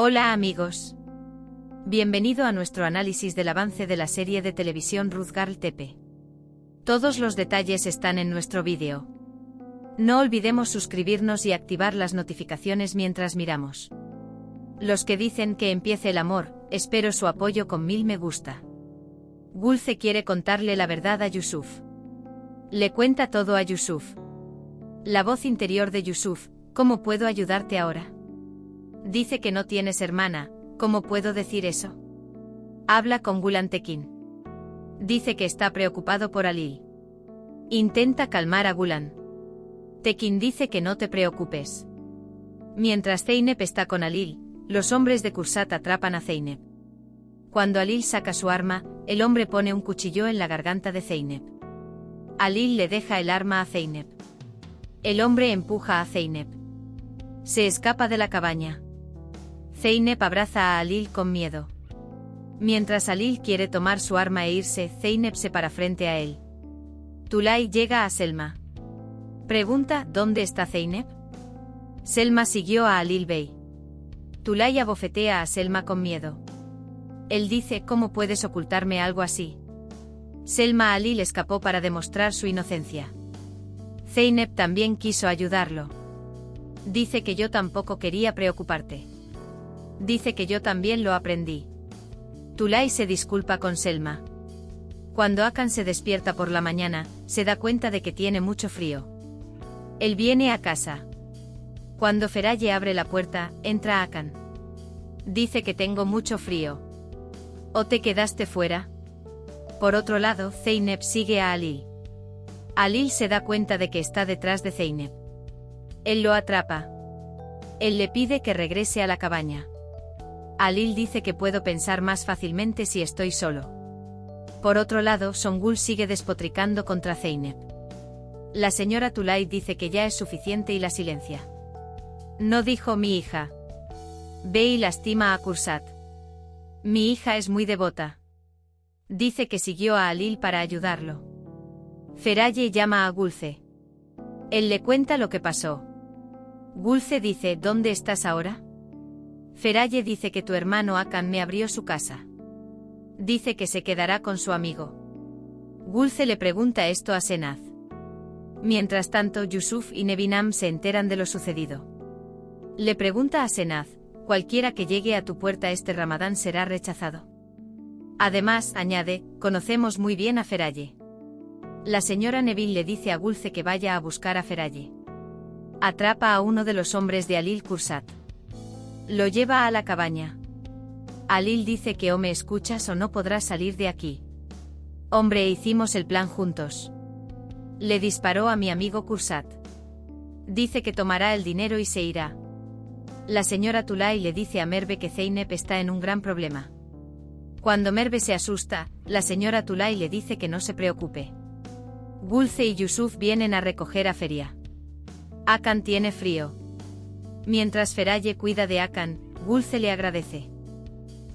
Hola amigos. Bienvenido a nuestro análisis del avance de la serie de televisión Ruth Girl TP. Todos los detalles están en nuestro vídeo. No olvidemos suscribirnos y activar las notificaciones mientras miramos. Los que dicen que empiece el amor, espero su apoyo con 1000 me gusta. Gulce quiere contarle la verdad a Yusuf. Le cuenta todo a Yusuf. La voz interior de Yusuf: ¿cómo puedo ayudarte ahora? Dice que no tienes hermana, ¿cómo puedo decir eso? Habla con Gulan Tekin. Dice que está preocupado por Alil. Intenta calmar a Gulan. Tekin dice que no te preocupes. Mientras Zeynep está con Alil, los hombres de Kursat atrapan a Zeynep. Cuando Alil saca su arma, el hombre pone un cuchillo en la garganta de Zeynep. Alil le deja el arma a Zeynep. El hombre empuja a Zeynep. Se escapa de la cabaña. Zeynep abraza a Alil con miedo. Mientras Alil quiere tomar su arma e irse, Zeynep se para frente a él. Tulay llega a Selma. Pregunta: ¿dónde está Zeynep? Selma siguió a Alil Bey. Tulay abofetea a Selma con miedo. Él dice: ¿cómo puedes ocultarme algo así? Selma: Alil escapó para demostrar su inocencia. Zeynep también quiso ayudarlo. Dice que yo tampoco quería preocuparte. Dice que yo también lo aprendí. Tulay se disculpa con Selma. Cuando Akan se despierta por la mañana, se da cuenta de que tiene mucho frío. Él viene a casa. Cuando Feraye abre la puerta, entra Akan. Dice que tengo mucho frío. ¿O te quedaste fuera? Por otro lado, Zeynep sigue a Alil. Alil se da cuenta de que está detrás de Zeynep. Él lo atrapa. Él le pide que regrese a la cabaña. Alil dice que puedo pensar más fácilmente si estoy solo. Por otro lado, Songul sigue despotricando contra Zeynep. La señora Tulay dice que ya es suficiente y la silencia. No dijo mi hija. Ve y lastima a Kursat. Mi hija es muy devota. Dice que siguió a Alil para ayudarlo. Feraye llama a Gulce. Él le cuenta lo que pasó. Gulce dice: ¿dónde estás ahora? Feraye dice que tu hermano Akan me abrió su casa. Dice que se quedará con su amigo. Gulce le pregunta esto a Senaz. Mientras tanto, Yusuf y Nebinam se enteran de lo sucedido. Le pregunta a Senaz: cualquiera que llegue a tu puerta este Ramadán será rechazado. Además, añade, conocemos muy bien a Feraye. La señora Nevin le dice a Gulce que vaya a buscar a Feraye. Atrapa a uno de los hombres de Alil Kursat. Lo lleva a la cabaña. Alil dice que o me escuchas o no podrás salir de aquí. Hombre, hicimos el plan juntos. Le disparó a mi amigo Kursat. Dice que tomará el dinero y se irá. La señora Tulay le dice a Merve que Zeynep está en un gran problema. Cuando Merve se asusta, la señora Tulay le dice que no se preocupe. Gulce y Yusuf vienen a recoger a Feria. Akan tiene frío. Mientras Feraye cuida de Akan, Gulce le agradece.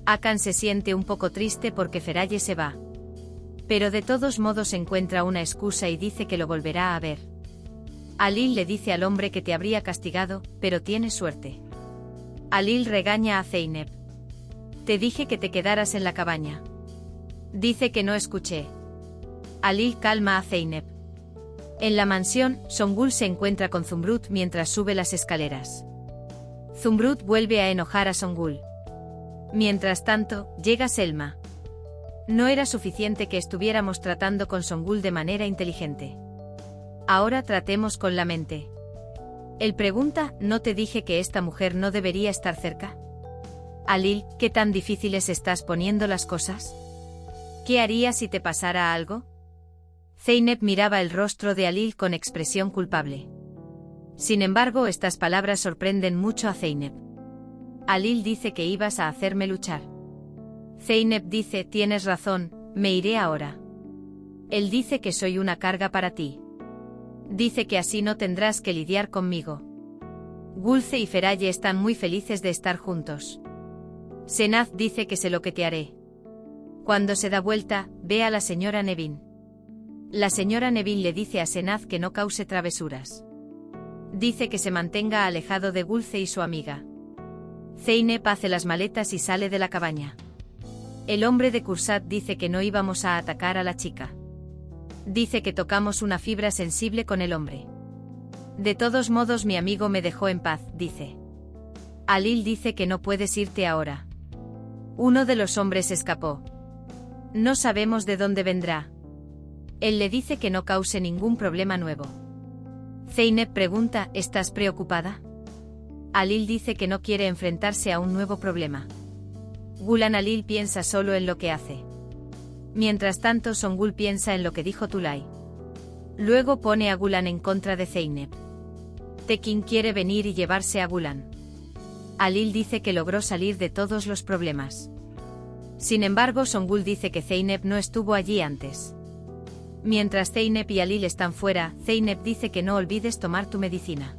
Akan se siente un poco triste porque Feraye se va. Pero de todos modos encuentra una excusa y dice que lo volverá a ver. Alil le dice al hombre que te habría castigado, pero tienes suerte. Alil regaña a Zeynep. Te dije que te quedaras en la cabaña. Dice que no escuché. Alil calma a Zeynep. En la mansión, Songul se encuentra con Zumrut mientras sube las escaleras. Zumrut vuelve a enojar a Songul. Mientras tanto, llega Selma. No era suficiente que estuviéramos tratando con Songul de manera inteligente. Ahora tratemos con la mente. Él pregunta: ¿no te dije que esta mujer no debería estar cerca? Alil, ¿qué tan difíciles estás poniendo las cosas? ¿Qué harías si te pasara algo? Zeynep miraba el rostro de Alil con expresión culpable. Sin embargo, estas palabras sorprenden mucho a Zeynep. Alil dice que ibas a hacerme luchar. Zeynep dice: tienes razón, me iré ahora. Él dice que soy una carga para ti. Dice que así no tendrás que lidiar conmigo. Gulce y Feraye están muy felices de estar juntos. Senaz dice que sé lo que te haré. Cuando se da vuelta, ve a la señora Nevin. La señora Nevin le dice a Senaz que no cause travesuras. Dice que se mantenga alejado de Gulce y su amiga. Zeynep hace las maletas y sale de la cabaña. El hombre de Kursat dice que no íbamos a atacar a la chica. Dice que tocamos una fibra sensible con el hombre. De todos modos mi amigo me dejó en paz, dice. Alil dice que no puedes irte ahora. Uno de los hombres escapó. No sabemos de dónde vendrá. Él le dice que no cause ningún problema nuevo. Zeynep pregunta, ¿estás preocupada? Alil dice que no quiere enfrentarse a un nuevo problema. Gulan Alil piensa solo en lo que hace. Mientras tanto Songul piensa en lo que dijo Tulay. Luego pone a Gulan en contra de Zeynep. Tekin quiere venir y llevarse a Gulan. Alil dice que logró salir de todos los problemas. Sin embargo Songul dice que Zeynep no estuvo allí antes. Mientras Zeynep y Alil están fuera, Zeynep dice que no olvides tomar tu medicina.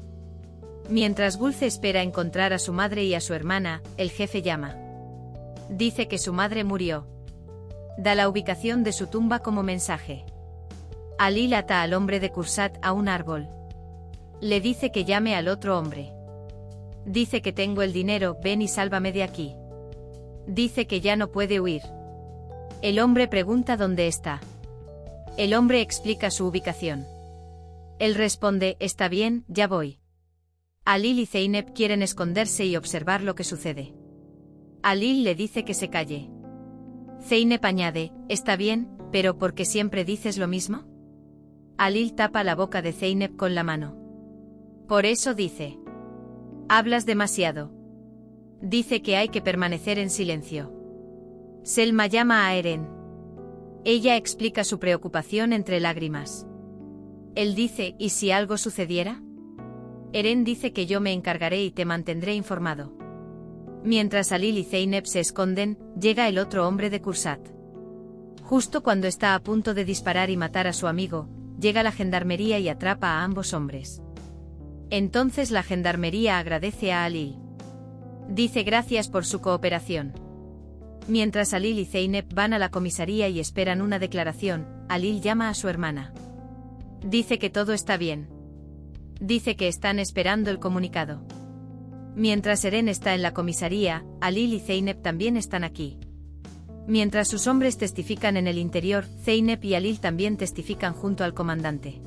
Mientras Gulce espera encontrar a su madre y a su hermana, el jefe llama. Dice que su madre murió. Da la ubicación de su tumba como mensaje. Alil ata al hombre de Kursat a un árbol. Le dice que llame al otro hombre. Dice que tengo el dinero, ven y sálvame de aquí. Dice que ya no puede huir. El hombre pregunta dónde está. El hombre explica su ubicación. Él responde, está bien, ya voy. Alil y Zeynep quieren esconderse y observar lo que sucede. Alil le dice que se calle. Zeynep añade, está bien, pero ¿por qué siempre dices lo mismo? Alil tapa la boca de Zeynep con la mano. Por eso dice. Hablas demasiado. Dice que hay que permanecer en silencio. Selma llama a Eren. Ella explica su preocupación entre lágrimas. Él dice, ¿y si algo sucediera? Eren dice que yo me encargaré y te mantendré informado. Mientras Alil y Zeynep se esconden, llega el otro hombre de Kursat. Justo cuando está a punto de disparar y matar a su amigo, llega la gendarmería y atrapa a ambos hombres. Entonces la gendarmería agradece a Alil. Dice gracias por su cooperación. Mientras Alil y Zeynep van a la comisaría y esperan una declaración, Alil llama a su hermana. Dice que todo está bien. Dice que están esperando el comunicado. Mientras Eren está en la comisaría, Alil y Zeynep también están aquí. Mientras sus hombres testifican en el interior, Zeynep y Alil también testifican junto al comandante.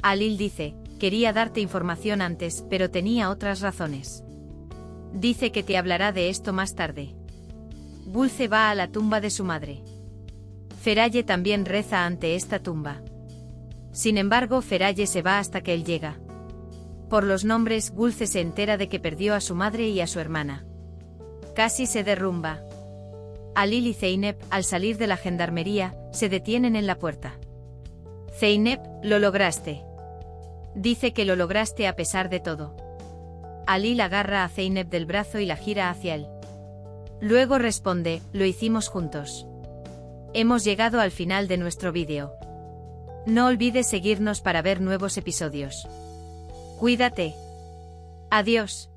Alil dice, quería darte información antes, pero tenía otras razones. Dice que te hablará de esto más tarde. Gulce va a la tumba de su madre. Feraye también reza ante esta tumba. Sin embargo, Feraye se va hasta que él llega. Por los nombres, Gulce se entera de que perdió a su madre y a su hermana. Casi se derrumba. Alil y Zeynep, al salir de la gendarmería, se detienen en la puerta. Zeynep, lo lograste. Dice que lo lograste a pesar de todo. Alil agarra a Zeynep del brazo y la gira hacia él. Luego responde, lo hicimos juntos. Hemos llegado al final de nuestro vídeo. No olvides seguirnos para ver nuevos episodios. Cuídate. Adiós.